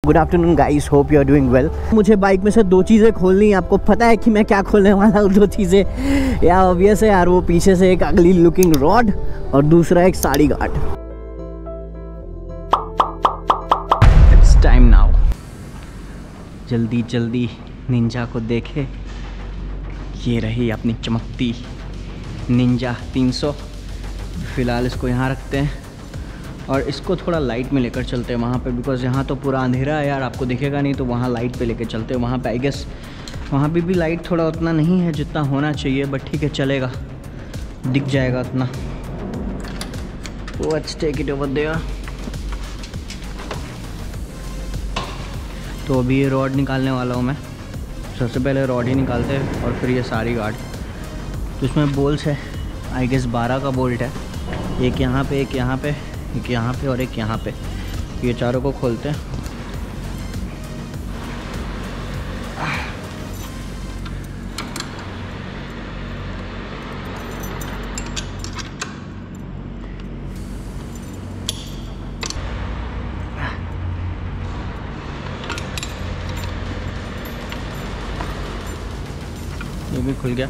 Good afternoon guys, hope you are doing well. मुझे bike में से दो चीज़ें खोलनी है। आपको पता है कि मैं क्या खोलने वाला हूँ? दो चीज़ें यार, ऑब्वियस है यार। वो पीछे से एक अगली लुकिंग रॉड और दूसरा एक sari guard. It's time now. जल्दी जल्दी निंजा को देखे। ये रही अपनी चमकती निंजा 300। फ़िलहाल इसको यहाँ रखते हैं और इसको थोड़ा लाइट में लेकर चलते हैं वहाँ पे, बिकॉज़ यहाँ तो पूरा अंधेरा है यार, आपको दिखेगा नहीं। तो वहाँ लाइट पे लेकर चलते हैं। वहाँ पे आई गेस वहाँ पे भी लाइट थोड़ा उतना नहीं है जितना होना चाहिए, बट ठीक है, चलेगा, दिख जाएगा उतना। Let's take it over there. तो अभी ये रॉड निकालने वाला हूँ मैं। सबसे पहले रॉड ही निकालते हैं और फिर ये सारी गार्ड। तो इसमें बोल्ट्स है, आई गेस 12 का बोल्ट है। एक यहाँ पे, एक यहाँ पे, एक यहाँ पे और एक यहाँ पे। ये चारों को खोलते हैं। ये भी खुल गया।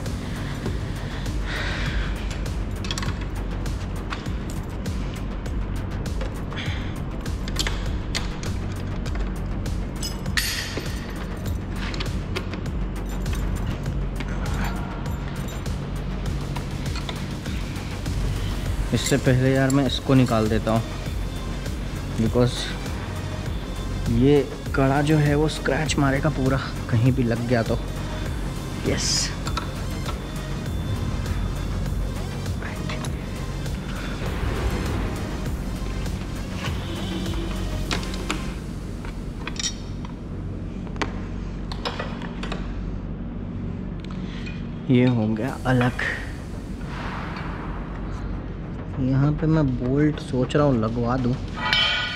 इससे पहले यार मैं इसको निकाल देता हूँ, बिकॉज़ ये कड़ा जो है वो स्क्रैच मारेगा पूरा, कहीं भी लग गया तो। यस, ये हो गया अलग। यहाँ पे मैं बोल्ट सोच रहा हूँ लगवा दूँ।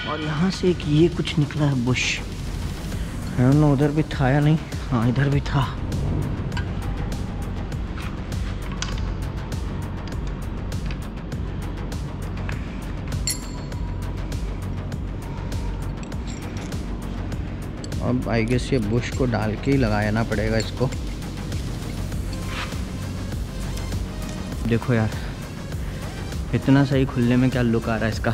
और यहाँ से एक ये कुछ निकला है बुश। आई डोंट नो उधर भी था या नहीं। हाँ, इधर भी था। अब आई गेस ये बुश को डाल के ही लगाना पड़ेगा इसको। देखो यार, इतना सही खुलने में क्या लुक आ रहा है इसका।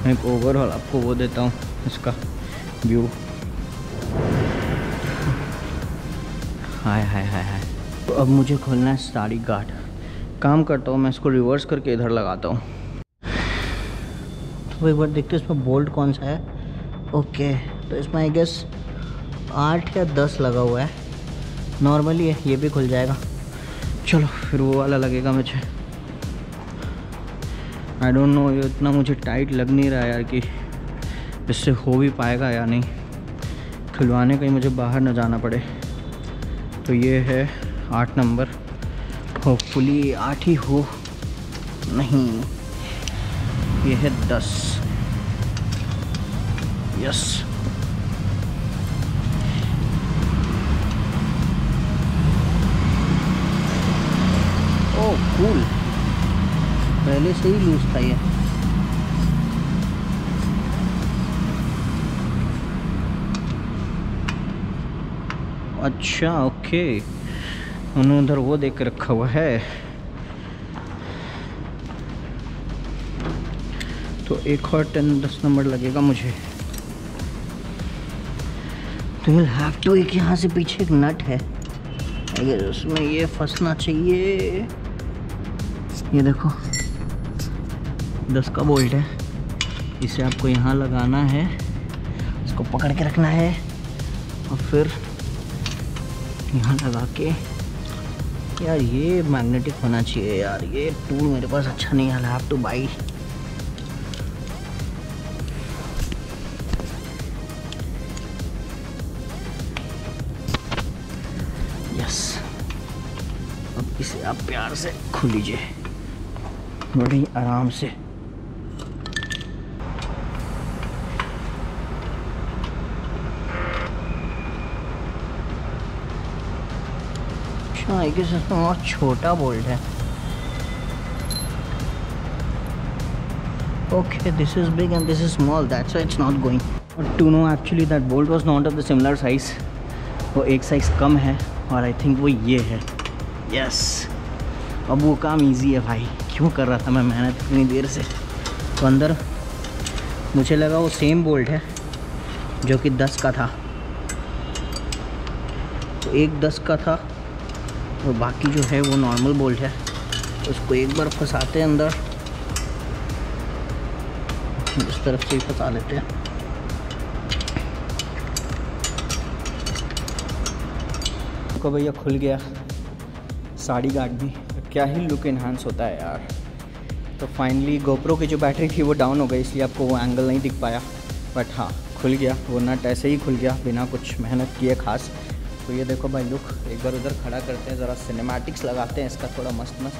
मैं एक ओवरऑल आपको वो देता हूँ इसका व्यू। हाय हाय हाय हाय। तो अब मुझे खोलना है साड़ी गार्ड। काम करता हूँ मैं, इसको रिवर्स करके इधर लगाता हूँ। तो एक बार देखते हैं इसमें बोल्ट कौन सा है। ओके, तो इसमें आई गेस 8 या 10 लगा हुआ है। नॉर्मली है, ये भी खुल जाएगा। चलो फिर वो वाला लगेगा मुझे। आई डोंट नो, ये इतना मुझे टाइट लग नहीं रहा है यार कि इससे हो भी पाएगा या नहीं। खुलवाने कहीं मुझे बाहर न जाना पड़े। तो ये है 8 नंबर। होपफुली 8 ही हो। नहीं, ये है 10। यस, ओह कूल। पहले से ही लूज था ये। अच्छा ओके, उन्होंने उधर वो देख के रखा हुआ है। तो एक और 10 नंबर लगेगा मुझे। तो विल हैव टू, एक यहाँ से पीछे एक नट है, अगर उसमें ये फंसना चाहिए। ये देखो 10 का बोल्ट है। इसे आपको यहाँ लगाना है, इसको पकड़ के रखना है और फिर यहाँ लगा के। यार ये मैग्नेटिक होना चाहिए यार, ये टूल मेरे पास अच्छा नहीं है। I have two by. Yes, अब इसे आप प्यार से खोल लीजिए, बड़ी आराम से। अच्छा, आई गेस इसमें और छोटा बोल्ट है। Okay, this is big and this is small. That's why it's not going. But to know actually that bolt was not of the similar size. वो एक साइज़ कम है और आई थिंक वो ये है. Yes. अब वो काम इजी है भाई. क्यों कर रहा था मैं मेहनत इतनी देर से. तो अंदर मुझे लगा वो सेम बोल्ट है जो कि 10 का था. तो एक 10 का था और बाकी जो है वो नॉर्मल बोल्ट है. उसको एक बार फंसाते हैं अंदर, इस तरफ से ही फंसा लेते हैं. तो भैया खुल गया साड़ी गार्ड भी. तो क्या ही लुक इन्हांस होता है यार. तो फाइनली गोप्रो की जो बैटरी थी वो डाउन हो गई, इसलिए आपको वो एंगल नहीं दिख पाया. बट हाँ, खुल गया. वो नट ऐसे ही खुल गया बिना कुछ मेहनत किए खास. तो ये देखो भाई लुक. एक बार उधर खड़ा करते हैं, ज़रा सिनेमैटिक्स लगाते हैं इसका थोड़ा मस्त मस्त.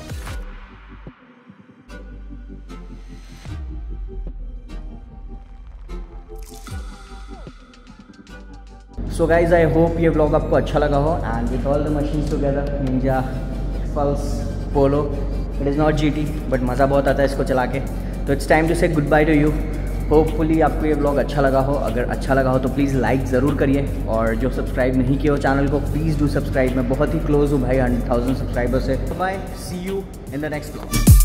सो गाइज आई होप ये व्लॉग आपको अच्छा लगा हो. And with all the machines together, Ninja, pulse, polo, it is not GT but मज़ा बहुत आता है इसको चला के. तो इट्स टाइम टू से good by two you. Hopefully आपको ये व्लॉग अच्छा लगा हो. अगर अच्छा लगा हो तो प्लीज़ लाइक ज़रूर करिए. और जो सब्सक्राइब नहीं किया हो चैनल को, प्लीज़ डू सब्सक्राइब. मैं बहुत ही क्लोज हूँ भाई 100,000 सब्सक्राइबर से. Bye, see you in the next vlog.